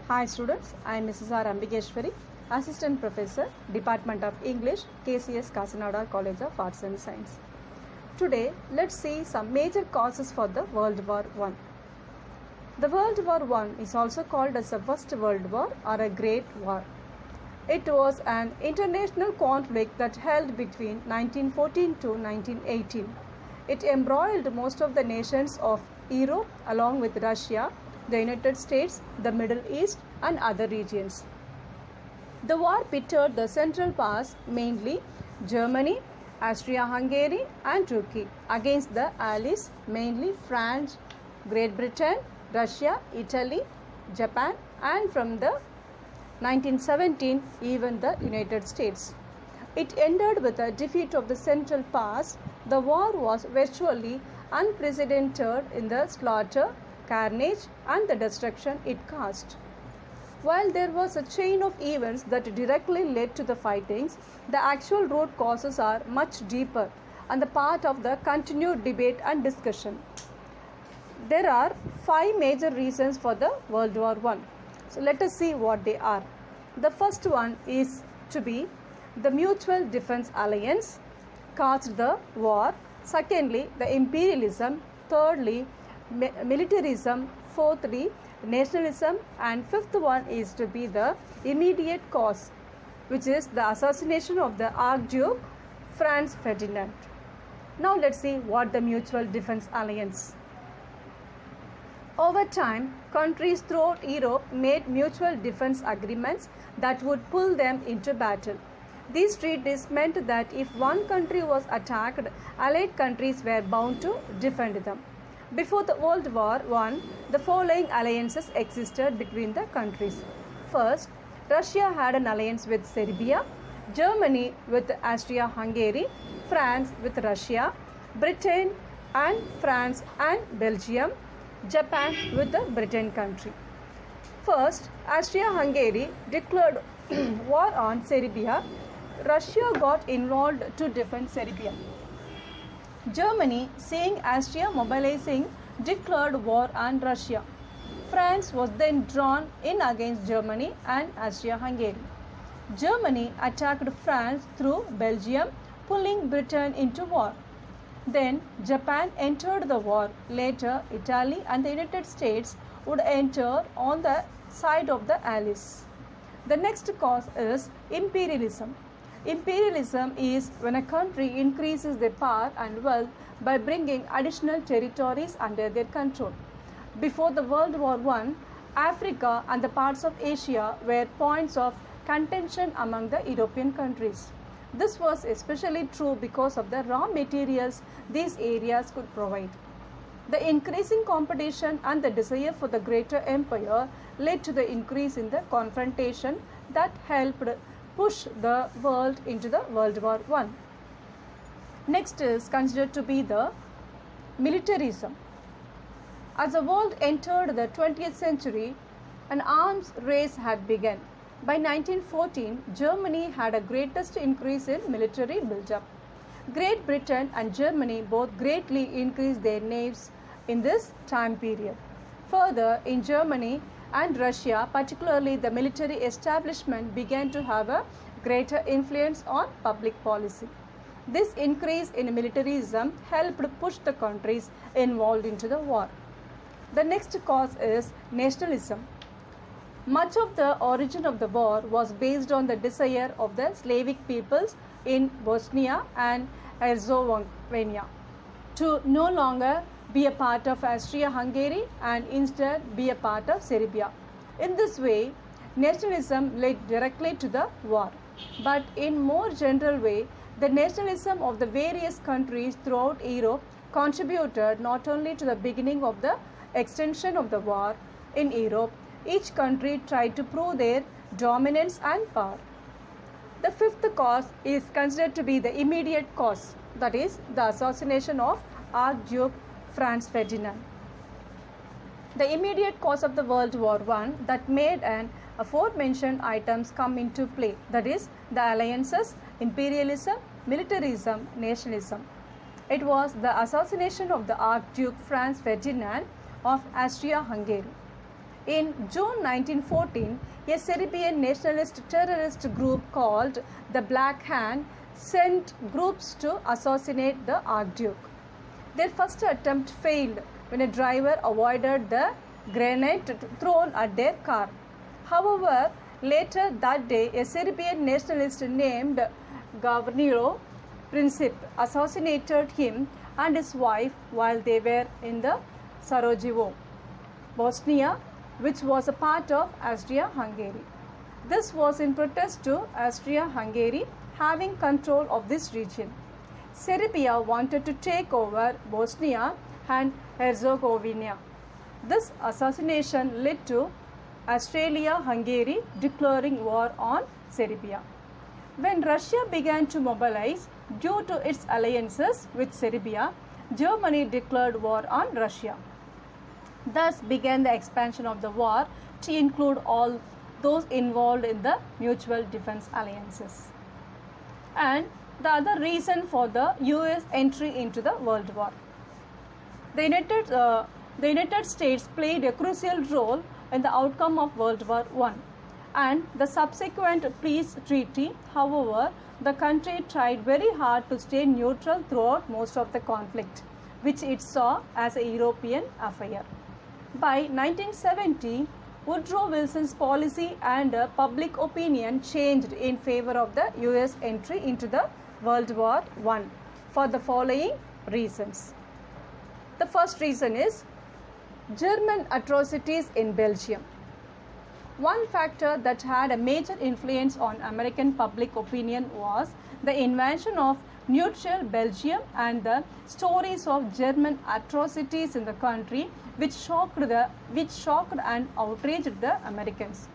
Hi students, I am Mrs. R. Ambigeshwari, Assistant Professor, Department of English, KCS Kasanada College of Arts and Science. Today, let's see some major causes for the World War I. The World War I is also called as the First World War or a Great War. It was an international conflict that held between 1914 to 1918. It embroiled most of the nations of Europe along with Russia, the United States, the Middle East and other regions. The war pitted the Central Powers, mainly Germany, Austria-Hungary and Turkey, against the Allies, mainly France, Great Britain, Russia, Italy, Japan and from the 1917 even the United States. It ended with a defeat of the Central Powers. The war was virtually unprecedented in the slaughter, carnage and the destruction it caused. While there was a chain of events that directly led to the fightings, the actual root causes are much deeper and the part of the continued debate and discussion. There are 5 major reasons for the World War I. So let us see what they are. The first one is to be the Mutual Defense Alliance caused the war. Secondly, the imperialism. Thirdly, militarism. Fourthly, nationalism. And fifth one is to be the immediate cause, which is the assassination of the Archduke Franz Ferdinand. Now let's see what the Mutual Defense Alliance. Over time, countries throughout Europe made mutual defense agreements that would pull them into battle. These treaties meant that if one country was attacked, allied countries were bound to defend them. Before the World War I, the following alliances existed between the countries. First, Russia had an alliance with Serbia, Germany with Austria-Hungary, France with Russia, Britain and France and Belgium, Japan with the Britain country. First, Austria-Hungary declared war on Serbia. Russia got involved to defend Serbia. Germany, seeing Austria mobilizing, declared war on Russia. France was then drawn in against Germany and Austria-Hungary. Germany attacked France through Belgium, pulling Britain into war. Then Japan entered the war. Later, Italy and the United States would enter on the side of the Allies. The next cause is imperialism. Imperialism is when a country increases their power and wealth by bringing additional territories under their control. Before the World War I, Africa and the parts of Asia were points of contention among the European countries. This was especially true because of the raw materials these areas could provide. The increasing competition and the desire for the greater empire led to the increase in the confrontation that helped push the world into the World War I. Next is considered to be the militarism. As the world entered the 20th century, an arms race had begun. By 1914, Germany had a greatest increase in military build-up. Great Britain and Germany both greatly increased their navies in this time period. Further, in Germany and Russia, particularly the military establishment began to have a greater influence on public policy. This increase in militarism helped push the countries involved into the war. The next cause is nationalism. Much of the origin of the war was based on the desire of the Slavic peoples in Bosnia and Herzegovina to no longer be a part of Austria-Hungary and instead be a part of Serbia. In this way, nationalism led directly to the war. But in more general way, the nationalism of the various countries throughout Europe contributed not only to the beginning of the extension of the war in Europe. Each country tried to prove their dominance and power. The fifth cause is considered to be the immediate cause, that is the assassination of Archduke Franz Ferdinand. The immediate cause of the World War I that made an aforementioned items come into play, that is the alliances, imperialism, militarism, nationalism. It was the assassination of the Archduke Franz Ferdinand of Austria-Hungary. In June 1914, a Serbian nationalist terrorist group called the Black Hand sent groups to assassinate the Archduke. Their first attempt failed when a driver avoided the grenade thrown at their car. However, later that day, a Serbian nationalist named Gavrilo Princip assassinated him and his wife while they were in the Sarajevo, Bosnia, which was a part of Austria-Hungary. This was in protest to Austria-Hungary having control of this region. Serbia wanted to take over Bosnia and Herzegovina. This assassination led to Austria-Hungary declaring war on Serbia. When Russia began to mobilize due to its alliances with Serbia, Germany declared war on Russia. Thus began the expansion of the war to include all those involved in the mutual defense alliances. And the other reason for the US entry into the World War. The United States played a crucial role in the outcome of World War I and the subsequent peace treaty. However, the country tried very hard to stay neutral throughout most of the conflict, which it saw as a European affair. By 1970, Woodrow Wilson's policy and public opinion changed in favor of the US entry into the World War I for the following reasons. The first reason is German atrocities in Belgium. One factor that had a major influence on American public opinion was the invasion of neutral Belgium and the stories of German atrocities in the country which shocked and outraged the Americans.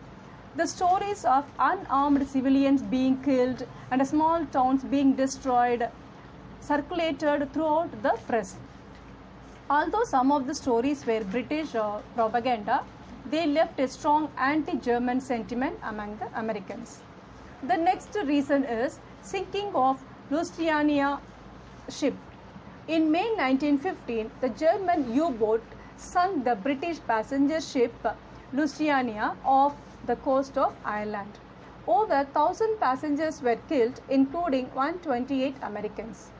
The stories of unarmed civilians being killed and small towns being destroyed circulated throughout the press. Although some of the stories were British propaganda, they left a strong anti-German sentiment among the Americans. The next reason is sinking of Lusitania ship. In May 1915, the German U-boat sunk the British passenger ship Lusitania off the coast of Ireland. Over 1,000 passengers were killed, including 128 Americans.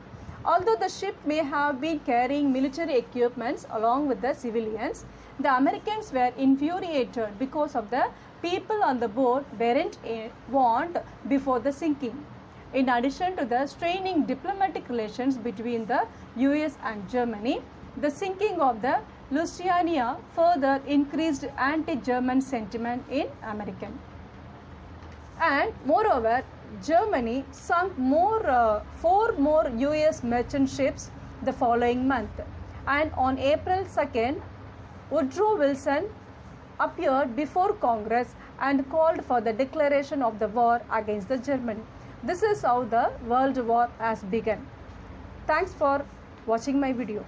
Although the ship may have been carrying military equipments along with the civilians, the Americans were infuriated because of the people on the boat weren't warned before the sinking. In addition to the straining diplomatic relations between the US and Germany, the sinking of the Lusitania further increased anti-German sentiment in American. And moreover, Germany sunk 4 more US merchant ships the following month. And on April 2nd, Woodrow Wilson appeared before Congress and called for the declaration of the war against the Germany. This is how the World War has begun. Thanks for watching my video.